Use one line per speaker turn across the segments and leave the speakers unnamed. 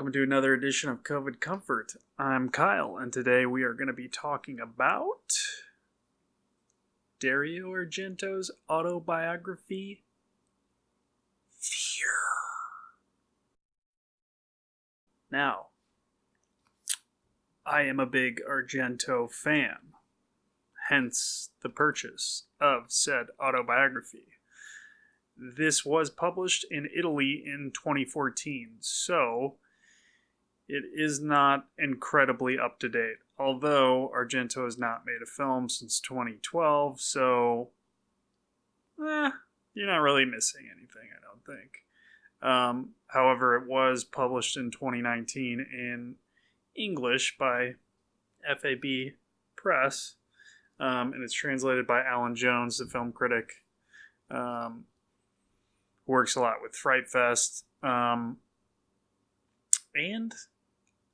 welcome to another edition of COVID Comfort. I'm Kyle, and today we are going to be talking about Dario Argento's autobiography, Fear. Now, I am a big Argento fan, hence the purchase of said autobiography. This was published in Italy in 2014, so it is not incredibly up to date. Although Argento has not made a film since 2012, so you're not really missing anything, I don't think. However, it was published in 2019 in English by FAB Press, and it's translated by Alan Jones, the film critic. Works a lot with Fright Fest. And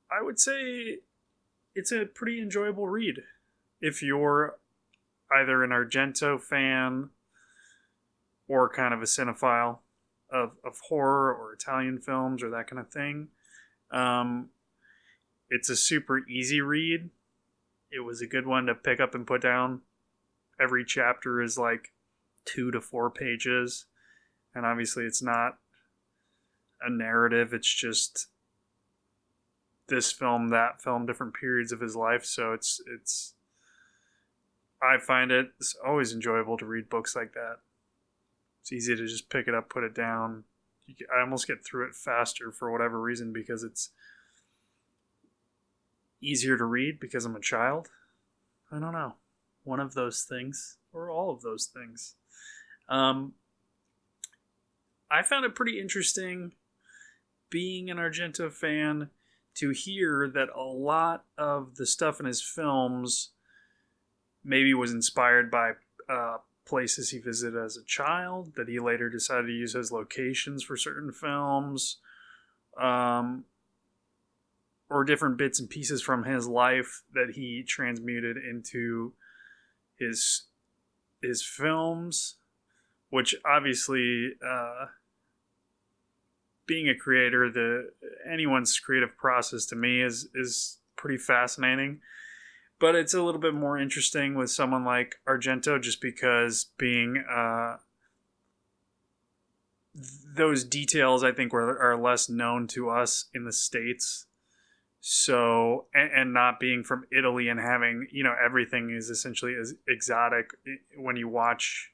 I would say it's a pretty enjoyable read. If you're either an Argento fan or kind of a cinephile of horror or Italian films or that kind of thing. It's a super easy read. It was a good one to pick up and put down. Every chapter is like 2 to 4 pages. And obviously it's not a narrative, it's just this film, that film, different periods of his life. So it's I find it's always enjoyable to read books like that. It's easy to just pick it up, put it down. I almost get through it faster for whatever reason because it's easier to read because I'm a child. I don't know. One of those things, or all of those things. I found it pretty interesting, being an Argento fan, to hear that a lot of the stuff in his films maybe was inspired by places he visited as a child, that he later decided to use as locations for certain films, or different bits and pieces from his life that he transmuted into his films. Which obviously, being a creator, anyone's creative process to me is pretty fascinating. But it's a little bit more interesting with someone like Argento, just because being those details I think are less known to us in the States. So, and not being from Italy and having, everything is essentially as exotic when you watch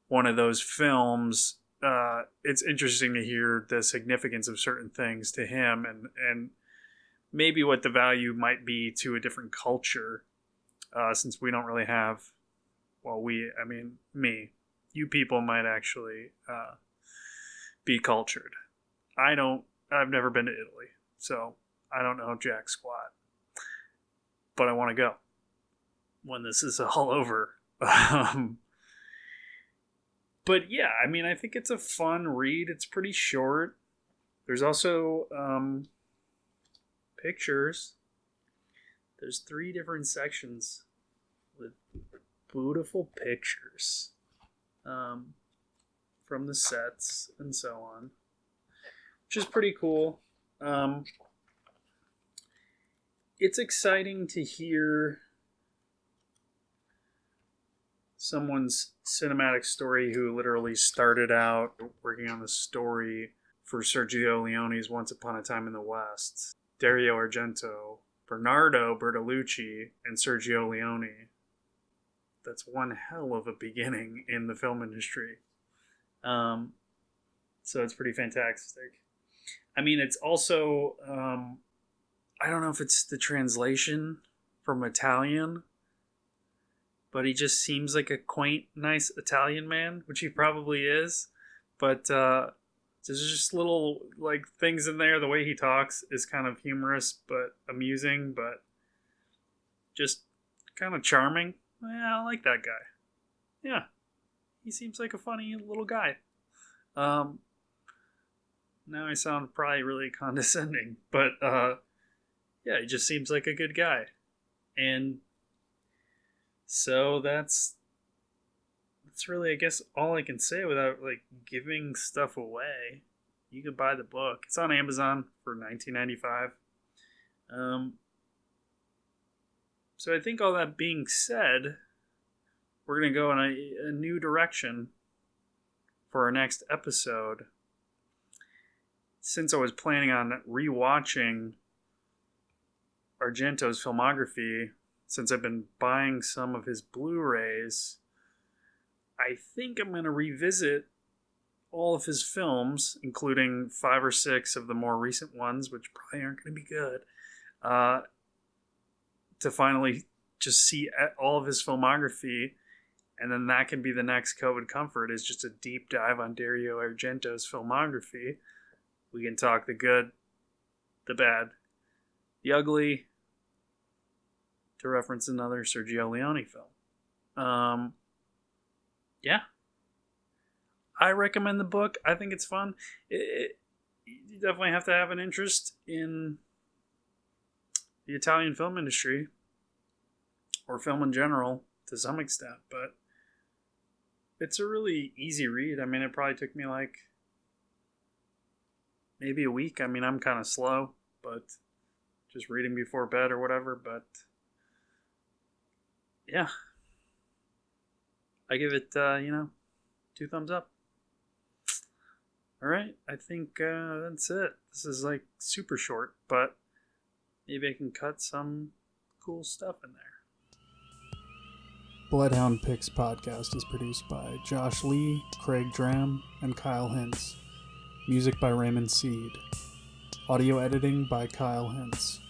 one of those films, it's interesting to hear the significance of certain things to him and maybe what the value might be to a different culture, since we don't really have, me, you people might actually be cultured. I've never been to Italy, so I don't know jack squat, but I want to go when this is all over. But yeah, I think it's a fun read. It's pretty short. There's also pictures. There's 3 different sections with beautiful pictures from the sets and so on, which is pretty cool. It's exciting to hear someone's cinematic story who literally started out working on the story for Sergio Leone's Once Upon a Time in the West. Dario Argento, Bernardo Bertolucci, and Sergio Leone. That's one hell of a beginning in the film industry. So it's pretty fantastic. It's also, I don't know if it's the translation from Italian, but he just seems like a quaint, nice Italian man, which he probably is. But there's just little things in there. The way he talks is kind of humorous, but amusing, but just kind of charming. Yeah, I like that guy. Yeah, he seems like a funny little guy. Now I sound probably really condescending, but yeah, he just seems like a good guy. And so that's really, I guess, all I can say without giving stuff away. you could buy the book. It's on Amazon for $19.95. So I think all that being said, we're going to go in a new direction for our next episode. Since I was planning on rewatching Argento's filmography, since I've been buying some of his Blu-rays, I think I'm going to revisit all of his films, including 5 or 6 of the more recent ones, which probably aren't going to be good, to finally just see all of his filmography. And then that can be the next COVID comfort, is just a deep dive on Dario Argento's filmography. We can talk the good, the bad, the ugly, to reference another Sergio Leone film. Yeah. I recommend the book. I think it's fun. You definitely have to have an interest in the Italian film industry, or film in general, to some extent, but it's a really easy read. I mean, it probably took me like maybe a week. I mean, I'm kind of slow, but just reading before bed or whatever, but yeah, I give it, 2 thumbs up. All right, I think that's it. This is like super short, but maybe I can cut some cool stuff in there.
Bloodhound Pix podcast is produced by Josh Lee, Craig Dram, and Kyle Hintz. Music by Raymond Seed. Audio editing by Kyle Hintz.